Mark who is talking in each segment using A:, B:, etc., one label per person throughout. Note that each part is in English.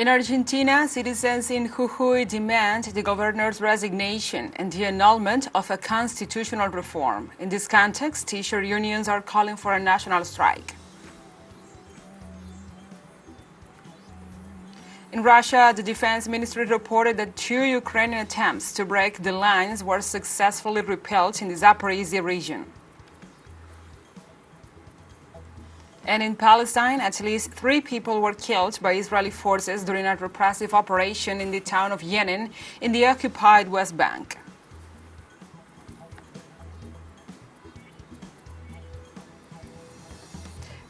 A: In Argentina, citizens in Jujuy demand the governor's resignation and the annulment of a constitutional reform. In this context, teacher unions are calling for a national strike. In Russia, the defense ministry reported that 2 Ukrainian attempts to break the lines were successfully repelled in the Zaporozhye region. And in Palestine, at least 3 people were killed by Israeli forces during a repressive operation in the town of Jenin in the occupied West Bank.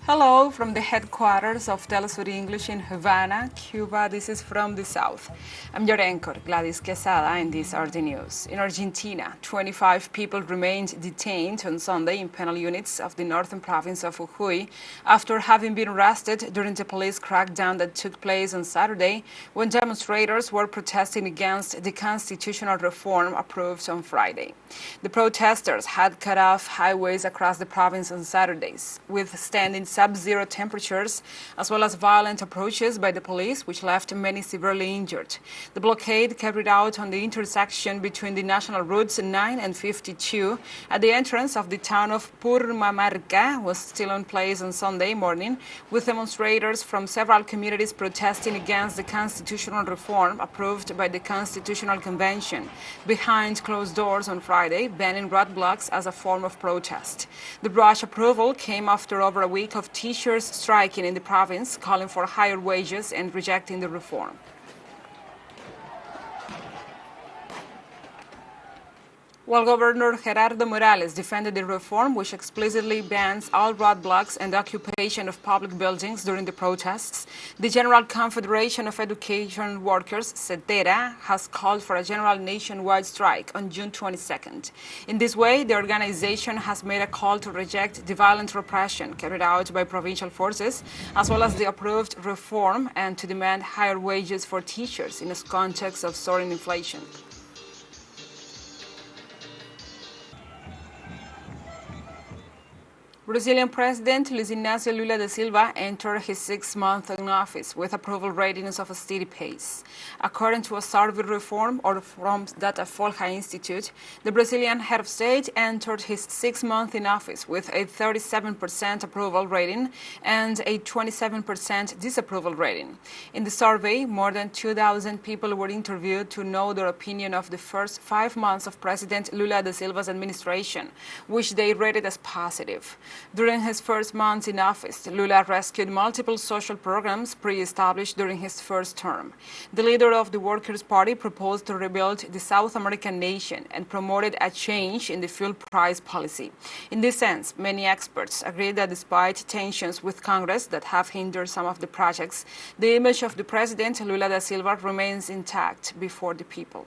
A: Hello from the headquarters of TeleSUR English in Havana, Cuba. This is From the South. I'm your anchor, Gladys Quesada, and these are the news. In Argentina, 25 people remained detained on Sunday in penal units of the northern province of Jujuy after having been arrested during the police crackdown that took place on Saturday when demonstrators were protesting against the constitutional reform approved on Friday. The protesters had cut off highways across the province on Saturdays, withstanding sub-zero temperatures, as well as violent approaches by the police, which left many severely injured. The blockade carried out on the intersection between the national routes 9 and 52 at the entrance of the town of Purmamarca was still in place on Sunday morning, with demonstrators from several communities protesting against the constitutional reform approved by the Constitutional Convention behind closed doors on Friday, banning roadblocks as a form of protest. The rush approval came after over a week of teachers striking in the province, calling for higher wages and rejecting the reform. While Governor Gerardo Morales defended the reform, which explicitly bans all roadblocks and occupation of public buildings during the protests, the General Confederation of Education Workers, CETERA, has called for a general nationwide strike on June 22nd. In this way, the organization has made a call to reject the violent repression carried out by provincial forces, as well as the approved reform, and to demand higher wages for teachers in a context of soaring inflation. Brazilian President Luiz Inácio Lula da Silva entered his 6th month in office with approval ratings of a steady pace. According to a survey from Datafolha Institute, the Brazilian head of state entered his 6th month in office with a 37% approval rating and a 27% disapproval rating. In the survey, more than 2,000 people were interviewed to know their opinion of the first 5 months of President Lula da Silva's administration, which they rated as positive. During his first months in office, Lula rescued multiple social programs pre-established during his first term. The leader of the Workers' Party proposed to rebuild the South American nation and promoted a change in the fuel price policy. In this sense, many experts agree that despite tensions with Congress that have hindered some of the projects, the image of the President Lula da Silva remains intact before the people.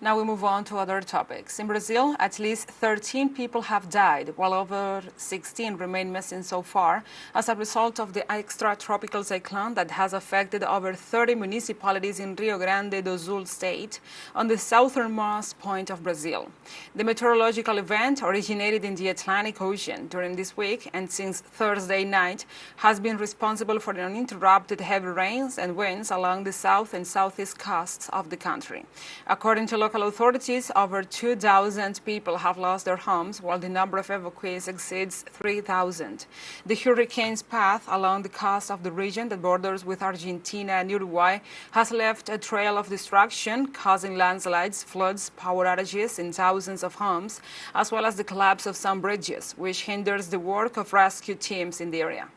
A: Now we move on to other topics. In Brazil, at least 13 people have died, while over 16 remain missing so far as a result of the extratropical cyclone that has affected over 30 municipalities in Rio Grande do Sul state on the southernmost point of Brazil. The meteorological event originated in the Atlantic Ocean during this week and since Thursday night has been responsible for the uninterrupted heavy rains and winds along the south and southeast coasts of the country. According to local authorities, over 2,000 people have lost their homes, while the number of evacuees exceeds 3,000. The hurricane's path along the coast of the region that borders with Argentina and Uruguay has left a trail of destruction, causing landslides, floods, power outages in thousands of homes, as well as the collapse of some bridges, which hinders the work of rescue teams in the area.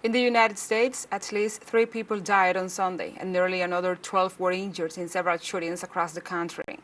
A: In the United States, at least 3 people died on Sunday, and nearly another 12 were injured in several shootings across the country.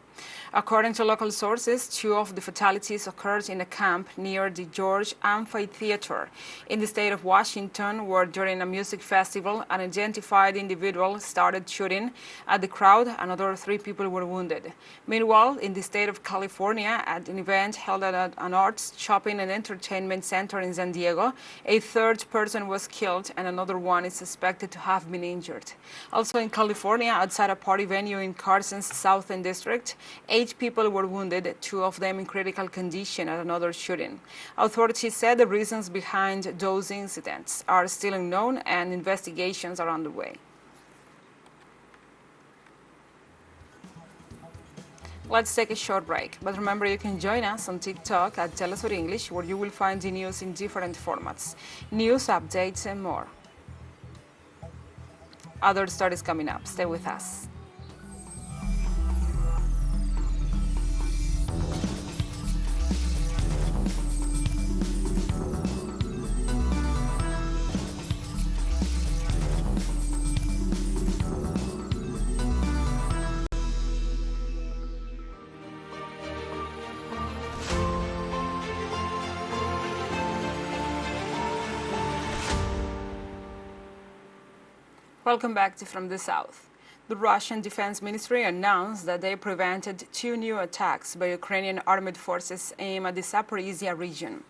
A: According to local sources, 2 of the fatalities occurred in a camp near the George Amphitheater in the state of Washington, where during a music festival, an unidentified individual started shooting at the crowd. Another 3 people were wounded. Meanwhile, in the state of California, at an event held at an arts, shopping and entertainment center in San Diego, a 3rd person was killed and another one is suspected to have been injured. Also in California, outside a party venue in Carson's Southern District, 8 people were wounded, 2 of them in critical condition at another shooting. Authorities said the reasons behind those incidents are still unknown and investigations are underway. Let's take a short break, but remember you can join us on TikTok at TeleSUR English, where you will find the news in different formats, news, updates, and more. Other stories coming up. Stay with us. Welcome back to From the South. The Russian Defense Ministry announced that they prevented 2 new attacks by Ukrainian armed forces aimed at the Zaporozhye region.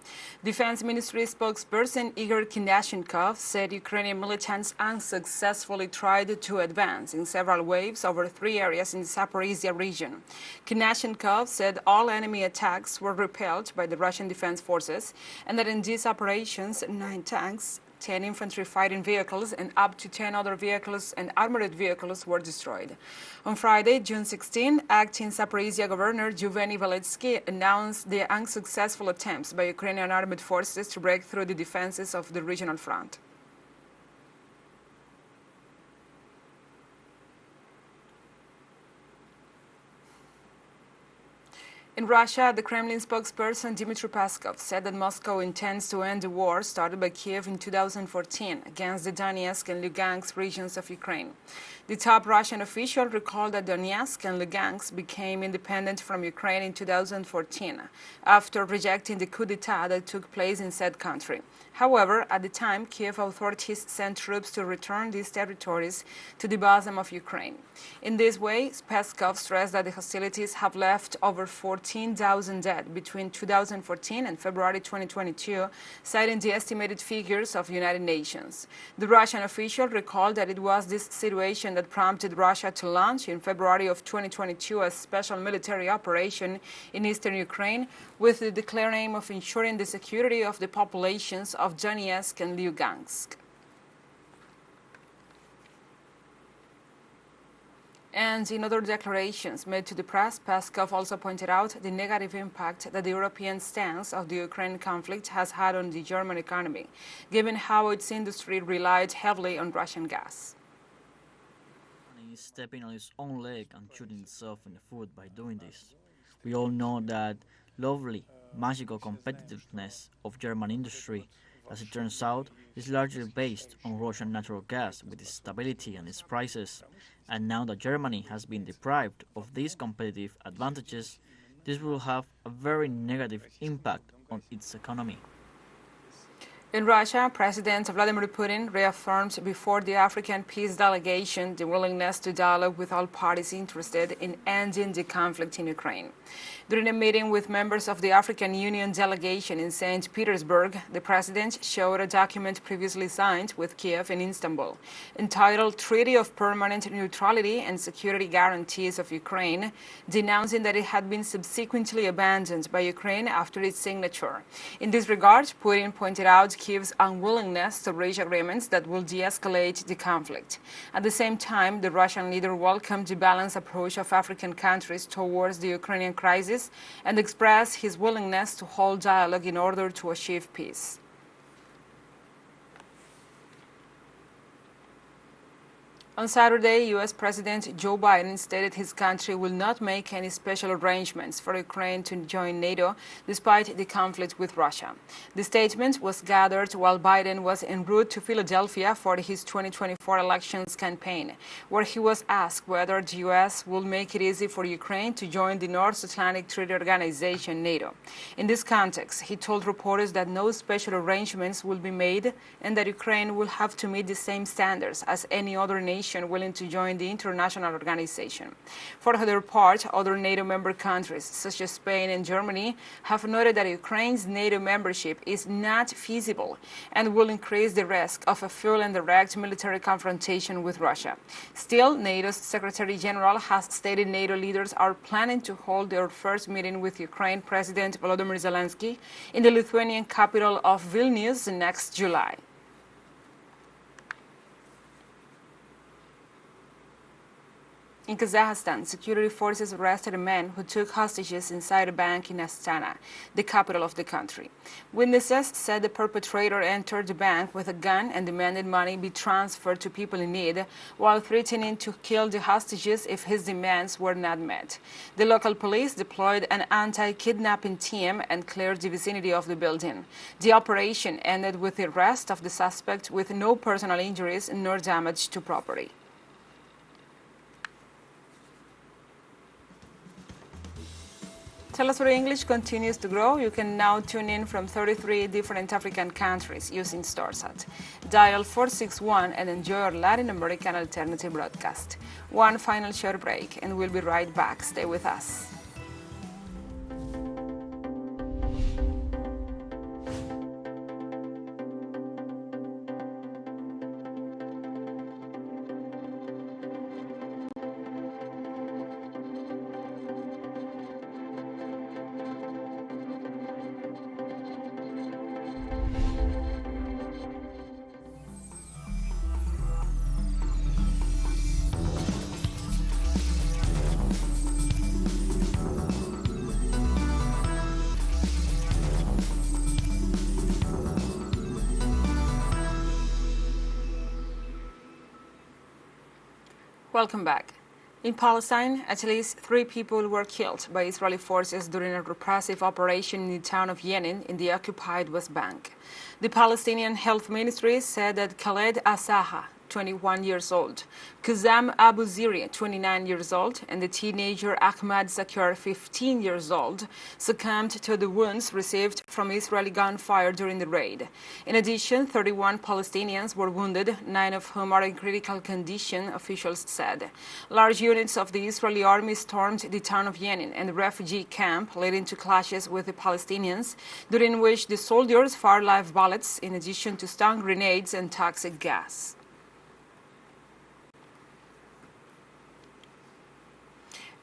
A: Defense Ministry spokesperson Igor Kinashenkov said Ukrainian militants unsuccessfully tried to advance in several waves over 3 areas in the Zaporozhye region. Kinashenkov said all enemy attacks were repelled by the Russian Defense Forces and that in these operations 9 tanks, 10 infantry fighting vehicles and up to 10 other vehicles and armored vehicles were destroyed. On Friday, June 16, acting Zaporozhye Governor Jenin announced the unsuccessful attempts by Ukrainian armed forces to break through the defenses of the regional front. In Russia, the Kremlin spokesperson Dmitry Peskov said that Moscow intends to end the war started by Kiev in 2014 against the Donetsk and Lugansk regions of Ukraine. The top Russian official recalled that Donetsk and Lugansk became independent from Ukraine in 2014 after rejecting the coup d'etat that took place in said country. However, at the time, Kiev authorities sent troops to return these territories to the bosom of Ukraine. In this way, Peskov stressed that the hostilities have left over 14,000 dead between 2014 and February 2022, citing the estimated figures of the United Nations. The Russian official recalled that it was this situation that prompted Russia to launch in February of 2022 a special military operation in eastern Ukraine with the declared aim of ensuring the security of the populations of Donetsk and Lugansk. And in other declarations made to the press, Peskov also pointed out the negative impact that the European stance of the Ukraine conflict has had on the German economy, given how its industry relied heavily on Russian gas.
B: Germany is stepping on its own leg and shooting itself in the foot by doing this. We all know that lovely, magical competitiveness of German industry, as it turns out, is largely based on Russian natural gas with its stability and its prices. And now that Germany has been deprived of these competitive advantages, this will have a very negative impact on its economy.
A: In Russia, President Vladimir Putin reaffirmed before the African Peace Delegation the willingness to dialogue with all parties interested in ending the conflict in Ukraine. During a meeting with members of the African Union delegation in St. Petersburg, the president showed a document previously signed with Kiev in Istanbul, entitled Treaty of Permanent Neutrality and Security Guarantees of Ukraine, denouncing that it had been subsequently abandoned by Ukraine after its signature. In this regard, Putin pointed out Kiev's unwillingness to reach agreements that will de-escalate the conflict. At the same time, the Russian leader welcomed the balanced approach of African countries towards the Ukrainian crisis and expressed his willingness to hold dialogue in order to achieve peace. On Saturday, U.S. President Joe Biden stated his country will not make any special arrangements for Ukraine to join NATO despite the conflict with Russia. The statement was gathered while Biden was en route to Philadelphia for his 2024 elections campaign, where he was asked whether the U.S. will make it easy for Ukraine to join the North Atlantic Treaty Organization, NATO. In this context, he told reporters that no special arrangements will be made and that Ukraine will have to meet the same standards as any other nation willing to join the international organization. For their part, other NATO member countries, such as Spain and Germany, have noted that Ukraine's NATO membership is not feasible and will increase the risk of a full and direct military confrontation with Russia. Still, NATO's Secretary General has stated NATO leaders are planning to hold their first meeting with Ukraine President Volodymyr Zelensky in the Lithuanian capital of Vilnius next July. In Kazakhstan, security forces arrested a man who took hostages inside a bank in Astana, the capital of the country. Witnesses said the perpetrator entered the bank with a gun and demanded money be transferred to people in need, while threatening to kill the hostages if his demands were not met. The local police deployed an anti-kidnapping team and cleared the vicinity of the building. The operation ended with the arrest of the suspect with no personal injuries nor damage to property. TeleSUR English continues to grow. You can now tune in from 33 different African countries using StarSat. Dial 461 and enjoy our Latin American alternative broadcast. One final short break and we'll be right back. Stay with us. Welcome back. In Palestine, at least 3 people were killed by Israeli forces during a repressive operation in the town of Jenin in the occupied West Bank. The Palestinian Health Ministry said that Khaled Asaha, 21 years old, Kazam Abu Ziri, 29 years old, and the teenager Ahmad Zakir, 15 years old, succumbed to the wounds received from Israeli gunfire during the raid. In addition, 31 Palestinians were wounded, 9 of whom are in critical condition, officials said. Large units of the Israeli army stormed the town of Jenin and the refugee camp, leading to clashes with the Palestinians, during which the soldiers fired live bullets in addition to stun grenades and toxic gas.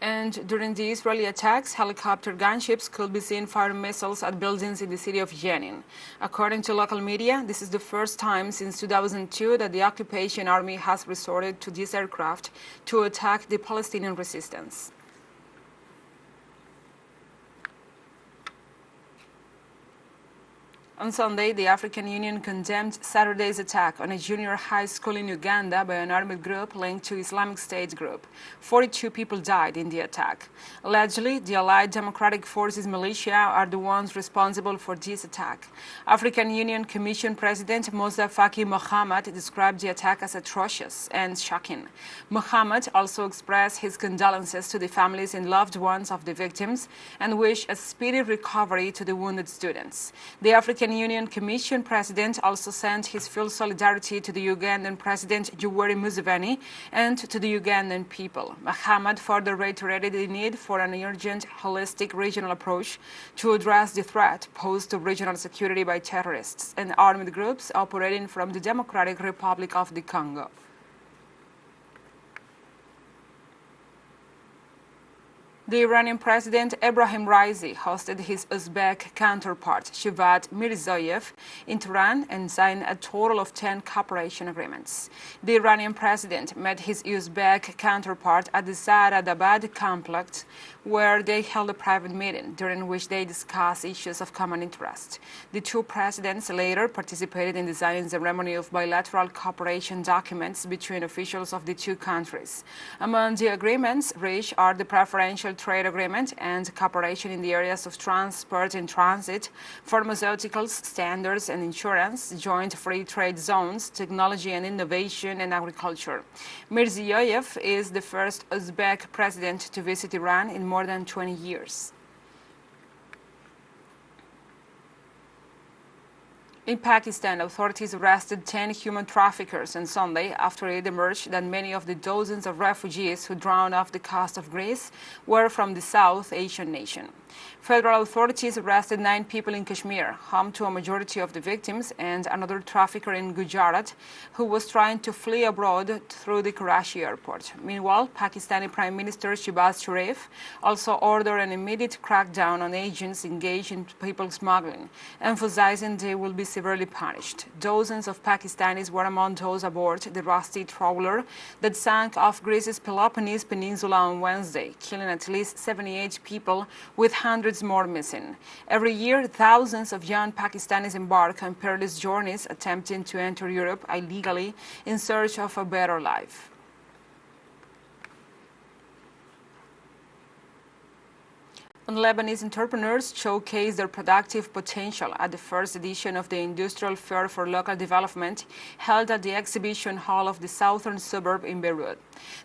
A: And during the Israeli attacks, helicopter gunships could be seen firing missiles at buildings in the city of Jenin. According to local media, this is the first time since 2002 that the occupation army has resorted to these aircraft to attack the Palestinian resistance. On Sunday, the African Union condemned Saturday's attack on a junior high school in Uganda by an armed group linked to Islamic State group. 42 people died in the attack. Allegedly, the Allied Democratic Forces militia are the ones responsible for this attack. African Union Commission President Moussa Faki Mohamed described the attack as atrocious and shocking. Mohamed also expressed his condolences to the families and loved ones of the victims and wished a speedy recovery to the wounded students. The African Union Commission President also sent his full solidarity to the Ugandan President Yoweri Museveni and to the Ugandan people. Mohamed further reiterated the need for an urgent, holistic regional approach to address the threat posed to regional security by terrorists and armed groups operating from the Democratic Republic of the Congo. The Iranian President Ebrahim Raisi hosted his Uzbek counterpart Shavkat Mirziyoyev in Tehran and signed a total of 10 cooperation agreements. The Iranian president met his Uzbek counterpart at the Saaradabad complex, where they held a private meeting during which they discussed issues of common interest. The two presidents later participated in the signing ceremony of bilateral cooperation documents between officials of the two countries. Among the agreements reached are the preferential trade agreement and cooperation in the areas of transport and transit, pharmaceuticals, standards and insurance, joint free trade zones, technology and innovation, and agriculture. Mirziyoyev is the first Uzbek president to visit Iran in more than 20 years. In Pakistan, authorities arrested 10 human traffickers on Sunday after it emerged that many of the dozens of refugees who drowned off the coast of Greece were from the South Asian nation. Federal authorities arrested 9 people in Kashmir, home to a majority of the victims, and another trafficker in Gujarat who was trying to flee abroad through the Karachi airport. Meanwhile, Pakistani Prime Minister Shehbaz Sharif also ordered an immediate crackdown on agents engaged in people smuggling, emphasizing they will be severely punished. Dozens of Pakistanis were among those aboard the rusty trawler that sank off Greece's Peloponnese Peninsula on Wednesday, killing at least 78 people, with hundreds more missing. Every year, thousands of young Pakistanis embark on perilous journeys attempting to enter Europe illegally in search of a better life. And Lebanese entrepreneurs showcase their productive potential at the first edition of the Industrial Fair for Local Development held at the exhibition hall of the southern suburb in Beirut.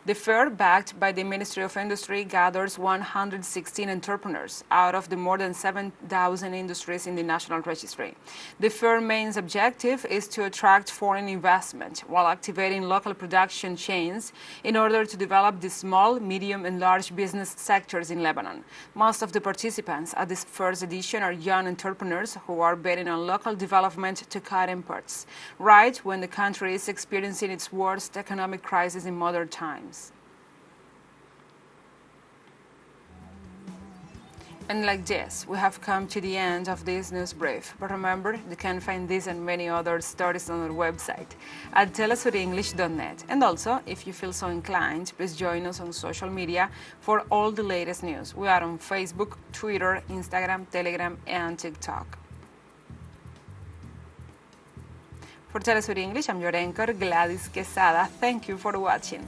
A: The fair, backed by the Ministry of Industry, gathers 116 entrepreneurs out of the more than 7,000 industries in the National Registry. The fair's main objective is to attract foreign investment while activating local production chains in order to develop the small, medium, and large business sectors in Lebanon. Most of the participants at this first edition are young entrepreneurs who are betting on local development to cut imports, right when the country is experiencing its worst economic crisis in modern times. And like this, we have come to the end of this news brief. But remember, you can find this and many other stories on our website at telesurenglish.net. And also, if you feel so inclined, please join us on social media for all the latest news. We are on Facebook, Twitter, Instagram, Telegram, and TikTok. For TeleSUR English, I'm your anchor, Gladys Quesada. Thank you for watching.